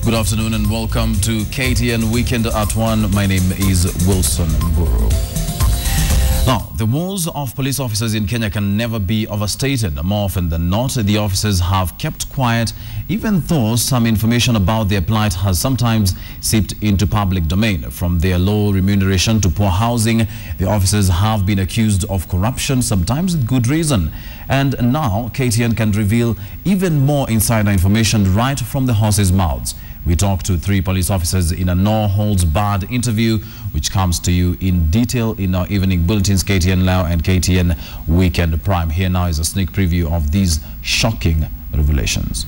Good afternoon and welcome to KTN Weekend at 1. My name is Wilson Mburu. Now, the woes of police officers in Kenya can never be overstated. More often than not, the officers have kept quiet, even though some information about their plight has sometimes seeped into public domain. From their low remuneration to poor housing, the officers have been accused of corruption, sometimes with good reason. And now, KTN can reveal even more insider information right from the horses' mouths. We talked to 3 police officers in a no-holds-barred interview, which comes to you in detail in our evening bulletins, KTN Now and KTN Weekend Prime. Here now is a sneak preview of these shocking revelations.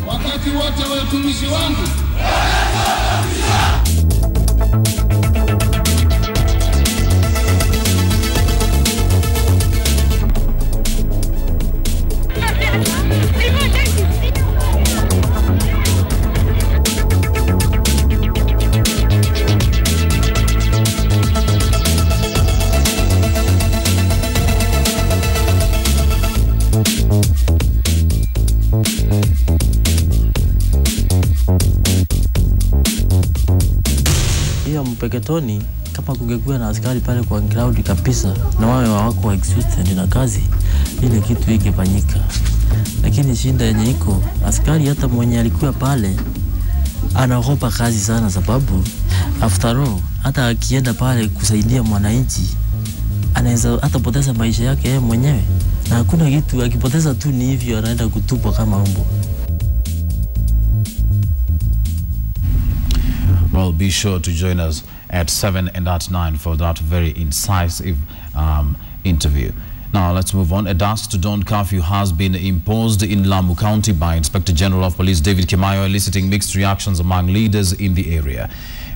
Wakati wote wa utumishi wangu Mpeketoni kama kungekuwa na askari pale kwa ground kabisa na wawe wako exhausted na kazi, ile kitu ingefanyika. Lakini shinda yenye iko askari, hata mwenye alikuwa pale anaogopa kazi sana, sababu after all hata akienda pale kusaidia mwananchi anaweza hata poteza maisha yake yeye mwenyewe, na hakuna kitu, akipoteza tu ni hivyo anaenda kutupwa kama mbwa. Well, be sure to join us at 7 and at 9 for that very incisive interview. Now, let's move on. A dusk to dawn curfew has been imposed in Lamu County by Inspector General of Police David Kimayo, eliciting mixed reactions among leaders in the area.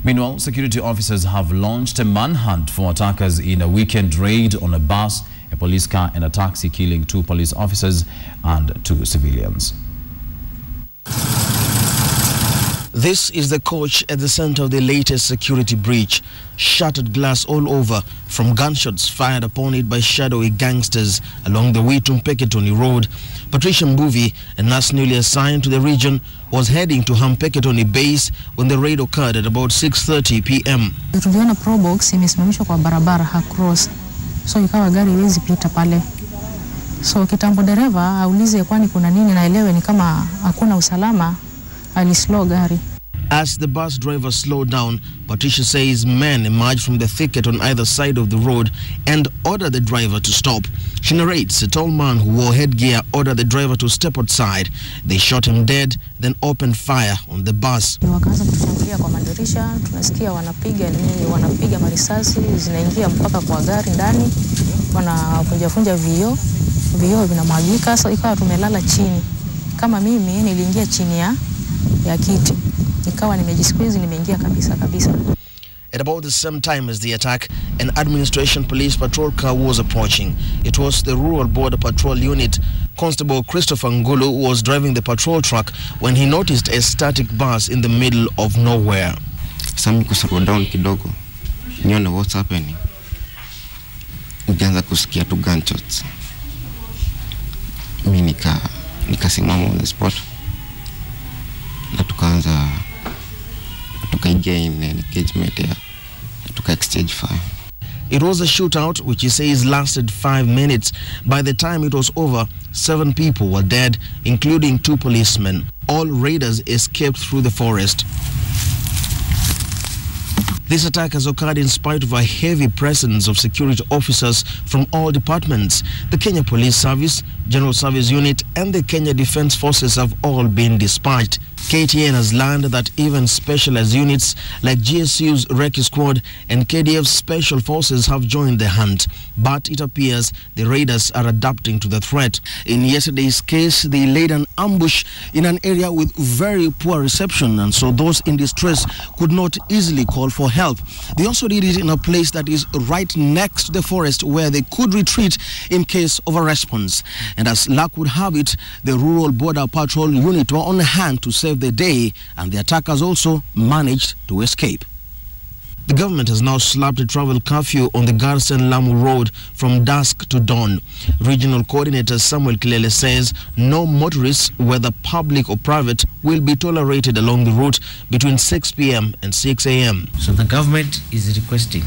Meanwhile, security officers have launched a manhunt for attackers in a weekend raid on a bus, a police car and a taxi, killing 2 police officers and 2 civilians. This is the coach at the center of the latest security breach. Shattered glass all over from gunshots fired upon it by shadowy gangsters along the way to Mpeketoni Road. Patricia Mbuvi, a nurse newly assigned to the region, was heading to Mpeketoni base when the raid occurred at about 6:30 p.m. Tuliona probox imesimamishwa kwa barabara across, so ikawa gari haiwezi pita pale. So kitambo dereva aulize kwani kuna nini, na elewe ni kama hakuna usalama, alislow gari. As the bus driver slowed down, Patricia says men emerged from the thicket on either side of the road and ordered the driver to stop. She narrates a tall man who wore headgear ordered the driver to step outside. They shot him dead, then opened fire on the bus. Wakaanza kutushambulia kwa madirisha, tunasikia wanapiga marisasi zinaingia mpaka kwa gari ndani, wanafunja vioo vinamwagika. So ikawa tumelala chini. Kama mimi niliingia chini ya kiti. Nikawa nimejisqueeze, nimeingia kabisa. At about the same time as the attack, an administration police patrol car was approaching. It was the Rural Border Patrol Unit. Constable Christopher Ngulu was driving the patrol truck when he noticed a static bus in the middle of nowhere. Sami kusarwa down kidogo, nione what's happening. Nikaanza kusikia tu gunshots. Mimi nikasimama on the spot. Na tukaanza tukaingia engagement ya exchange fire. It was a shootout which he says lasted 5 minutes. By the time it was over, 7 people were dead, including 2 policemen. All raiders escaped through the forest. This attack has occurred in spite of a heavy presence of security officers from all departments. The Kenya Police Service, General Service Unit and the Kenya Defence Forces have all been dispatched. KTN has learned that even specialized units like GSU's Recce Squad and KDF's Special Forces have joined the hunt. But it appears the raiders are adapting to the threat. In yesterday's case, they laid an ambush in an area with very poor reception, and so those in distress could not easily call for help. They also did it in a place that is right next to the forest where they could retreat in case of a response. And as luck would have it, the Rural Border Patrol Unit were on hand to save the day, and the attackers also managed to escape. The government has now slapped a travel curfew on the Garsen-Lamu road from dusk to dawn. Regional coordinator Samuel Kilele says no motorists, whether public or private, will be tolerated along the route between 6 p.m. and 6 a.m. So the government is requesting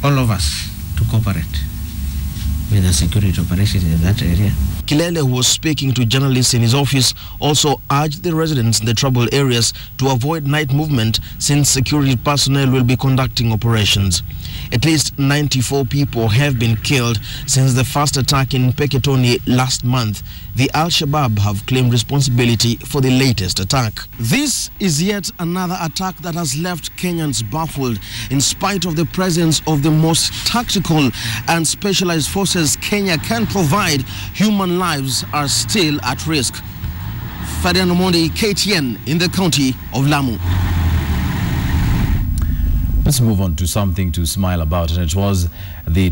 all of us to cooperate with the security operations in that area. Kilele, who was speaking to journalists in his office, also urged the residents in the troubled areas to avoid night movement since security personnel will be conducting operations. At least 94 people have been killed since the first attack in Peketoni last month. The Al-Shabaab have claimed responsibility for the latest attack. This is yet another attack that has left Kenyans baffled. In spite of the presence of the most tactical and specialized forces Kenya can provide, human lives are still at risk. Fadian Omondi, KTN, in the county of Lamu. Let's move on to something to smile about, and it was the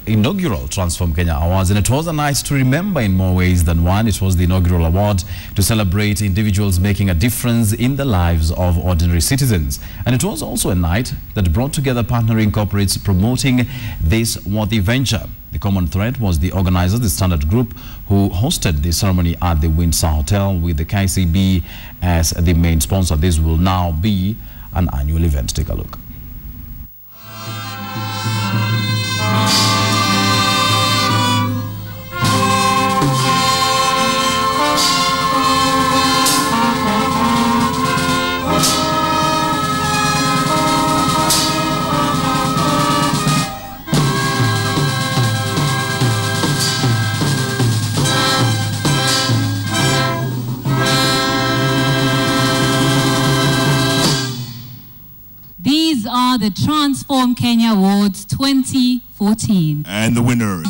inaugural Transform Kenya Awards, and it was a night to remember in more ways than one. It was the inaugural award to celebrate individuals making a difference in the lives of ordinary citizens, and it was also a night that brought together partnering corporates promoting this worthy venture. The common thread was the organizers, the Standard Group, who hosted the ceremony at the Windsor Hotel with the KCB as the main sponsor. This will now be an annual event. Take a look. These are the Transform Kenya Awards 2014. And the winner.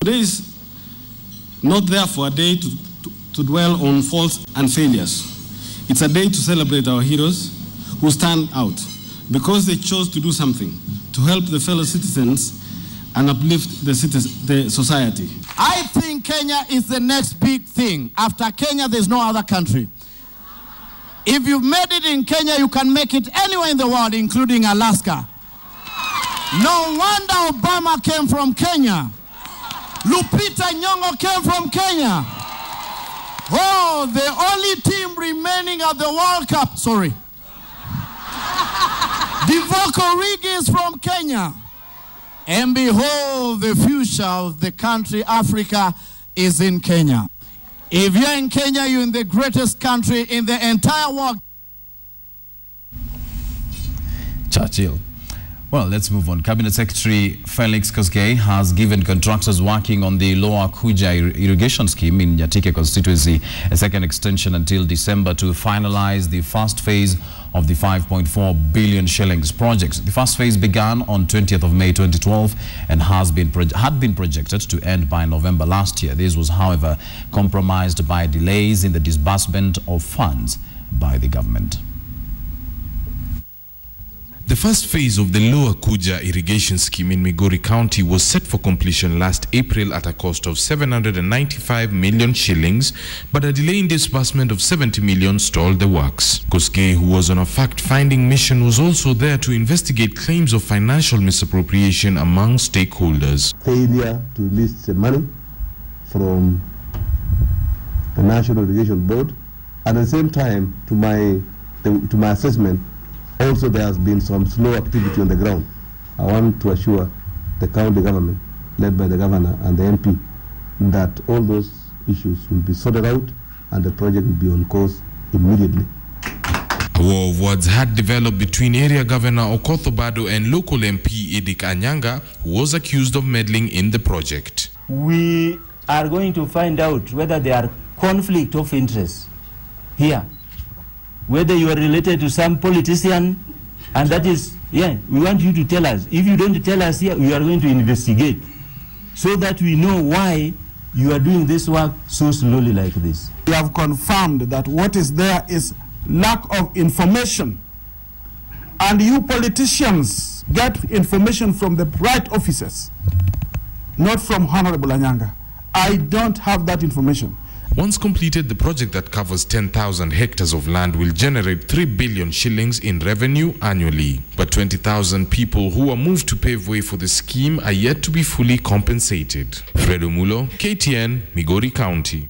Today is not therefore a day to dwell on faults and failures. It's a day to celebrate our heroes who stand out because they chose to do something to help the fellow citizens and uplift the society. I think Kenya is the next big thing. After Kenya, there's no other country. If you've made it in Kenya, you can make it anywhere in the world, including Alaska. No wonder Obama came from Kenya. Lupita Nyong'o came from Kenya. Oh, the only team remaining at the World Cup, sorry. Divock Origi is from Kenya. And behold, the future of the country, Africa, is in Kenya. If you're in Kenya, you're in the greatest country in the entire world. Churchill. Well, let's move on. Cabinet Secretary Felix Koskei has given contractors working on the Lower Kuja irrigation scheme in Nyatike constituency a second extension until December to finalize the first phase of the 5.4 billion shillings project. The first phase began on 20th of May 2012 and had been projected to end by November last year. This was, however, compromised by delays in the disbursement of funds by the government. The first phase of the Lower Kuja irrigation scheme in Migori County was set for completion last April at a cost of 795 million shillings, but a delay in disbursement of 70 million stalled the works. Koskei, who was on a fact-finding mission, was also there to investigate claims of financial misappropriation among stakeholders. Failure to release the money from the National Irrigation Board. At the same time, to my assessment, also there has been some slow activity on the ground. I want to assure the county government, led by the governor and the MP, that all those issues will be sorted out and the project will be on course immediately. A war of words had developed between area governor Okoth Obado and local MP Edik Anyanga, who was accused of meddling in the project. We are going to find out whether there are conflict of interest here, whether you are related to some politician, and that is, we want you to tell us. If you don't tell us here, we are going to investigate so that we know why you are doing this work so slowly like this. We have confirmed that what is there is lack of information, and you politicians get information from the right officers, not from Honorable Anyanga. I don't have that information. Once completed, the project that covers 10,000 hectares of land will generate 3 billion shillings in revenue annually. But 20,000 people who are moved to pave way for the scheme are yet to be fully compensated. Fred Omulo, KTN, Migori County.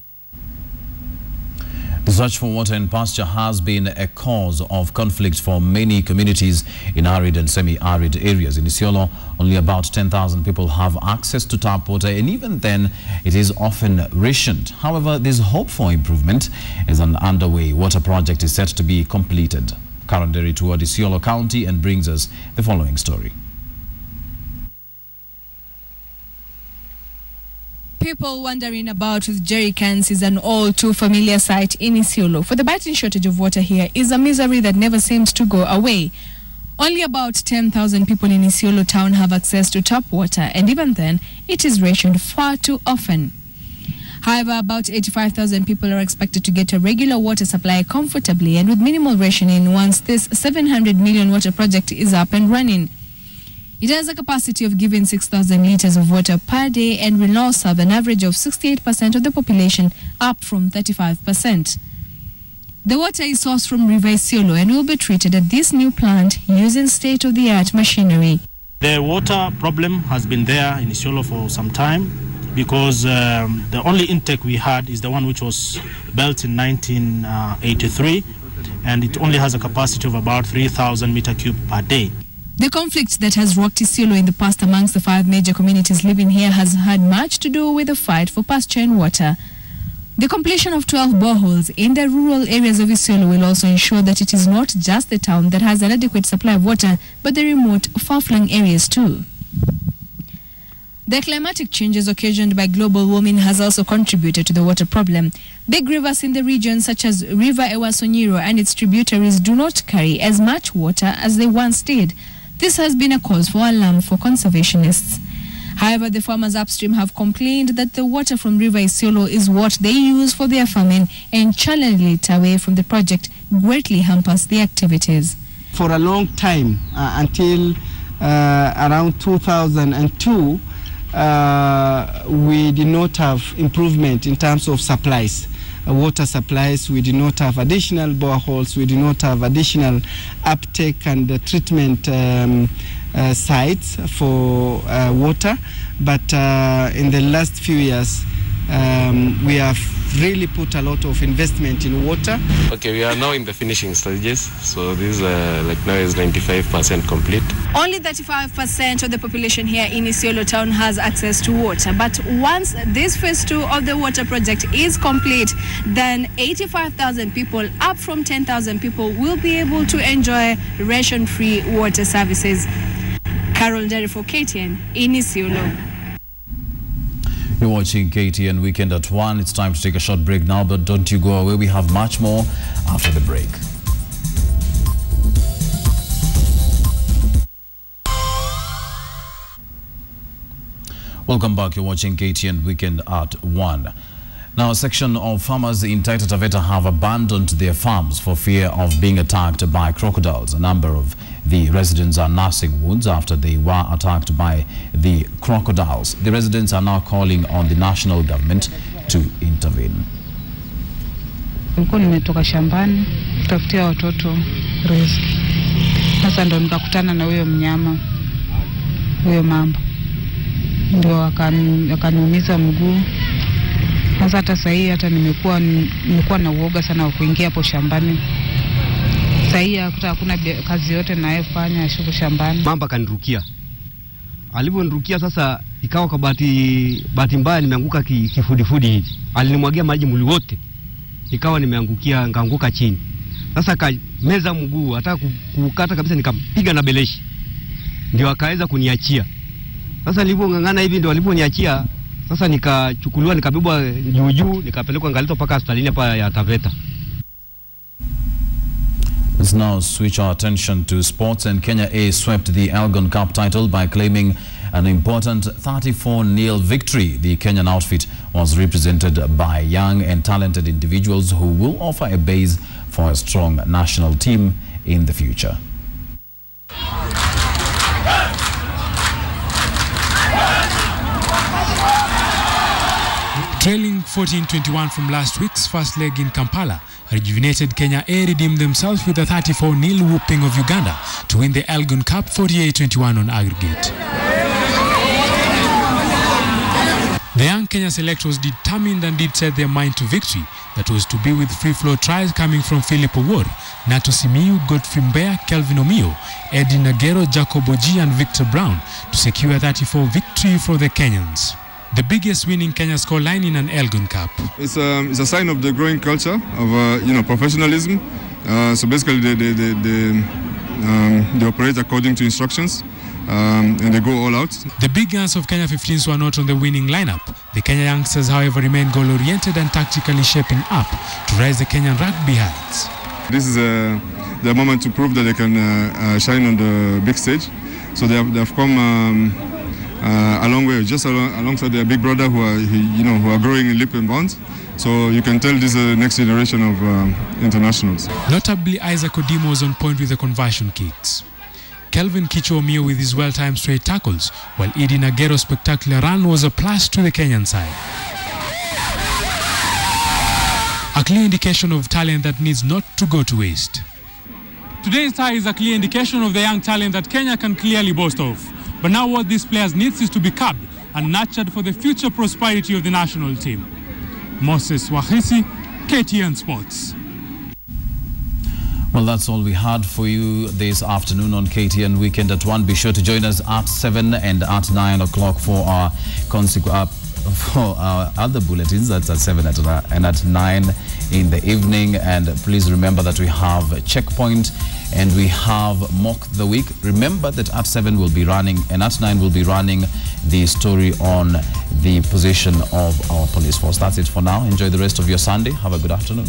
The search for water and pasture has been a cause of conflict for many communities in arid and semi-arid areas. In Isiolo, only about 10,000 people have access to tap water, and even then, it is often rationed. However, there's hope for improvement as an underway water project is set to be completed. Karen Derry toured Isiolo County and brings us the following story. People wandering about with jerry cans is an all too familiar sight in Isiolo. For the biting shortage of water here is a misery that never seems to go away. Only about 10,000 people in Isiolo town have access to tap water, and even then, it is rationed far too often. However, about 85,000 people are expected to get a regular water supply comfortably and with minimal rationing once this 700 million water project is up and running. It has a capacity of giving 6,000 liters of water per day and will now serve an average of 68% of the population, up from 35%. The water is sourced from River Isiolo and will be treated at this new plant using state-of-the-art machinery. The water problem has been there in Isiolo for some time because the only intake we had is the one which was built in 1983, and it only has a capacity of about 3,000 meter cube per day. The conflict that has rocked Isiolo in the past amongst the 5 major communities living here has had much to do with the fight for pasture and water. The completion of 12 boreholes in the rural areas of Isiolo will also ensure that it is not just the town that has an adequate supply of water, but the remote, far-flung areas too. The climatic changes occasioned by global warming has also contributed to the water problem. Big rivers in the region such as River Ewasonyiro and its tributaries do not carry as much water as they once did. This has been a cause for alarm for conservationists. However, the farmers upstream have complained that the water from River Isiolo is what they use for their farming, and channeling it away from the project greatly hampers the activities. For a long time, until around 2002, we did not have improvement in terms of supplies. Water supplies, we did not have additional boreholes, we did not have additional uptake and treatment sites for water, but in the last few years we have really put a lot of investment in water. Okay, we are now in the finishing stages, so this like now is 95% complete. Only 35% of the population here in Isiolo town has access to water, but once this phase 2 of the water project is complete, then 85,000 people, up from 10,000 people, will be able to enjoy ration-free water services. Carol Derry for KTN in Isiolo. You're watching KTN Weekend at 1. It's time to take a short break now, but don't you go away. We have much more after the break. Welcome back. You're watching KTN Weekend at 1. Now, a section of farmers in Taveta have abandoned their farms for fear of being attacked by crocodiles. A number of the residents are nursing wounds after they were attacked by the crocodiles. The residents are now calling on the national government to intervene. Nilikuwa nimetoka shambani kutafutia watoto riziki. Sasa ndo nikakutana na huyo mnyama, huyo mamba. Ndio akaniumiza mguu. Sasa hata sasa hii hata nimekuwa na uoga sana wa kuingia hapo shambani. Sasa hii hakuna kazi yote ninayofanya shughuli shambani. Mamba kanirukia. Aliponirukia sasa ikawa kwa bahati mbaya nimeanguka kifudifudi hivi. Alinimwagia maji mwili wote. Ikawa nimeanguka chini. Sasa kameza mguu, hata kukata kabisa, nikampiga na beleshi, ndio akaweza kuniachia. Sasa nilipong'ang'ana hivi ndio aliponiachia. Sasa nikachukuliwa, nikabebwa juu, nikapelekwa Ngalito mpaka hospitalini hapa ya Taveta. Let's now switch our attention to sports, and Kenya A swept the Elgon Cup title by claiming an important 34-0 victory. The Kenyan outfit was represented by young and talented individuals who will offer a base for a strong national team in the future. Trailing 14-21 from last week's first leg in Kampala, rejuvenated Kenya A redeemed themselves with a 34-0 whooping of Uganda to win the Elgon Cup 48-21 on aggregate. The young Kenya select was determined and did set their mind to victory. That was to be with free-flow tries coming from Philip Owor, Nato Simiyu, Godfrey Mbea, Kelvin Omio, Eddie Nagero, Jacob Oji and Victor Brown to secure a 34 victory for the Kenyans. The biggest win in Kenya's scoreline in an Elgon Cup. It's a sign of the growing culture of professionalism. So basically they operate according to instructions and they go all out. The big guns of Kenya 15s were not on the winning lineup. The Kenya youngsters, however, remain goal-oriented and tactically shaping up to rise the Kenyan rugby heights. This is the moment to prove that they can shine on the big stage. So they have come a long way, just alongside their big brother who are growing in leap and bounds. So you can tell this is the next generation of internationals. Notably, Isaac Odimo was on point with the conversion kicks. Kelvin Kicho-Omio with his well-timed straight tackles, while Eddie Nagero's spectacular run was a plus to the Kenyan side. A clear indication of talent that needs not to go to waste. Today's tie is a clear indication of the young talent that Kenya can clearly boast of. But now what these players need is to be curbed and nurtured for the future prosperity of the national team. Moses Wahisi, KTN Sports. Well, that's all we had for you this afternoon on KTN Weekend at 1. Be sure to join us at 7 and at 9 o'clock for our other bulletins. That's at 7 and at 9 in the evening. And please remember that we have Checkpoint and we have Mock the Week. Remember that at 7 we'll be running, and at 9 we'll be running the story on the position of our police force. That's it for now. Enjoy the rest of your Sunday. Have a good afternoon.